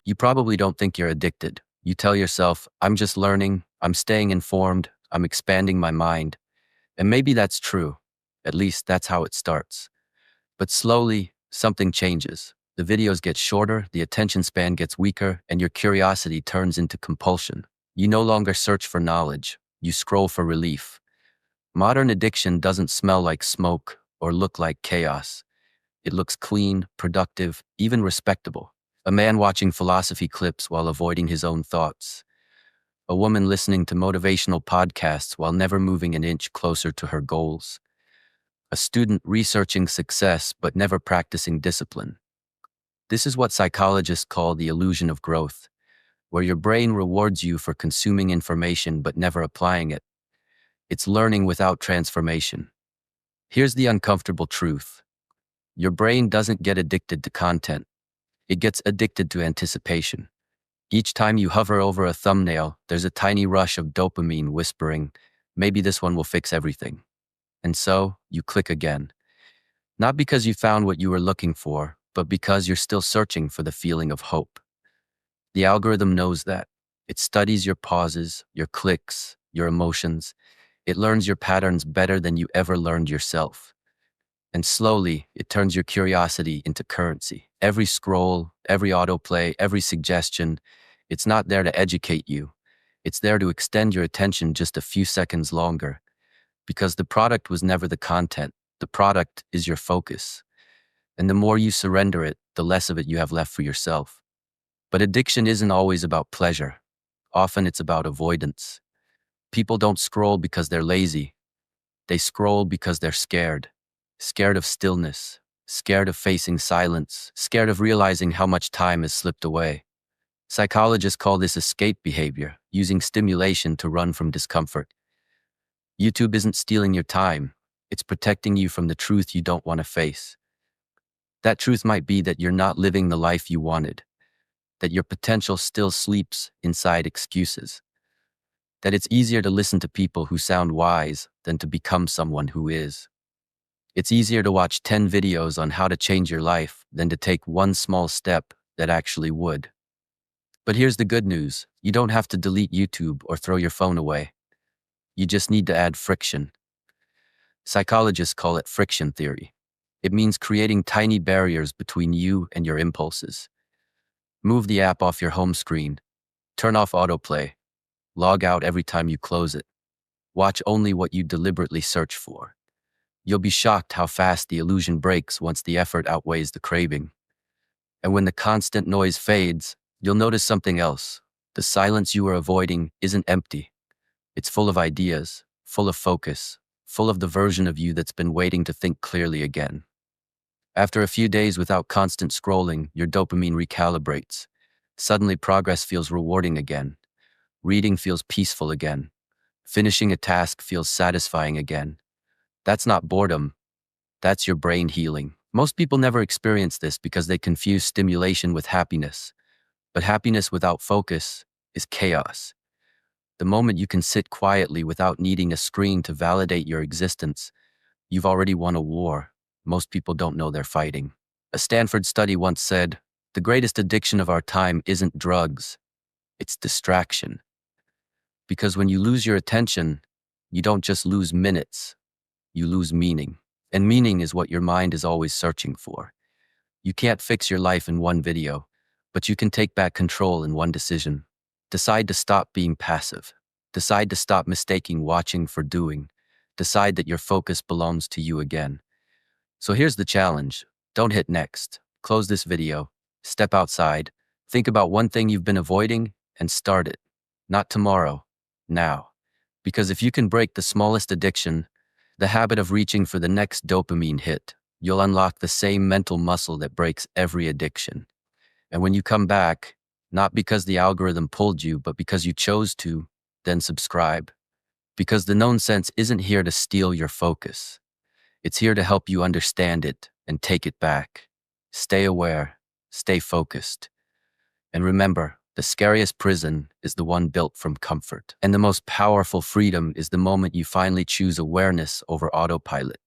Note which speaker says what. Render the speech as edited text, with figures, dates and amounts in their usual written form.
Speaker 1: You probably don't think you're addicted. You tell yourself, I'm just learning, I'm staying informed, I'm expanding my mind. And maybe that's true. At least that's how it starts. But slowly, something changes. The videos get shorter, the attention span gets weaker, and your curiosity turns into compulsion. You no longer search for knowledge. You scroll for relief. Modern addiction doesn't smell like smoke or look like chaos. It looks clean, productive, even respectable. A man watching philosophy clips while avoiding his own thoughts. A woman listening to motivational podcasts while never moving an inch closer to her goals. A student researching success but never practicing discipline. This is what psychologists call the illusion of growth, where your brain rewards you for consuming information but never applying it. It's learning without transformation. Here's the uncomfortable truth. Your brain doesn't get addicted to content. It gets addicted to anticipation. Each time you hover over a thumbnail, there's a tiny rush of dopamine whispering, maybe this one will fix everything. And so, you click again. Not because you found what you were looking for, but because you're still searching for the feeling of hope. The algorithm knows that. It studies your pauses, your clicks, your emotions. It learns your patterns better than you ever learned yourself. And slowly, it turns your curiosity into currency. Every scroll, every autoplay, every suggestion, it's not there to educate you. It's there to extend your attention just a few seconds longer. Because the product was never the content. The product is your focus. And the more you surrender it, the less of it you have left for yourself. But addiction isn't always about pleasure. Often it's about avoidance. People don't scroll because they're lazy. They scroll because they're scared. Scared of stillness, scared of facing silence, scared of realizing how much time has slipped away. Psychologists call this escape behavior, using stimulation to run from discomfort. YouTube isn't stealing your time. It's protecting you from the truth you don't want to face. That truth might be that you're not living the life you wanted, that your potential still sleeps inside excuses, that it's easier to listen to people who sound wise than to become someone who is. It's easier to watch 10 videos on how to change your life than to take one small step that actually would. But here's the good news. You don't have to delete YouTube or throw your phone away. You just need to add friction. Psychologists call it friction theory. It means creating tiny barriers between you and your impulses. Move the app off your home screen. Turn off autoplay. Log out every time you close it. Watch only what you deliberately search for. You'll be shocked how fast the illusion breaks once the effort outweighs the craving. And when the constant noise fades, you'll notice something else. The silence you were avoiding isn't empty. It's full of ideas, full of focus, full of the version of you that's been waiting to think clearly again. After a few days without constant scrolling, your dopamine recalibrates. Suddenly progress feels rewarding again. Reading feels peaceful again. Finishing a task feels satisfying again. That's not boredom. That's your brain healing. Most people never experience this because they confuse stimulation with happiness. But happiness without focus is chaos. The moment you can sit quietly without needing a screen to validate your existence, you've already won a war most people don't know they're fighting. A Stanford study once said, "The greatest addiction of our time isn't drugs, it's distraction." Because when you lose your attention, you don't just lose minutes, you lose meaning. And meaning is what your mind is always searching for. You can't fix your life in one video, but you can take back control in one decision. Decide to stop being passive. Decide to stop mistaking watching for doing. Decide that your focus belongs to you again. So here's the challenge. Don't hit next. Close this video. Step outside. Think about one thing you've been avoiding and start it. Not tomorrow, now. Because if you can break the smallest addiction, the habit of reaching for the next dopamine hit, you'll unlock the same mental muscle that breaks every addiction. And when you come back, not because the algorithm pulled you, but because you chose to, then subscribe. Because the Knownsense isn't here to steal your focus. It's here to help you understand it and take it back. Stay aware, stay focused. And remember, the scariest prison is the one built from comfort. And the most powerful freedom is the moment you finally choose awareness over autopilot.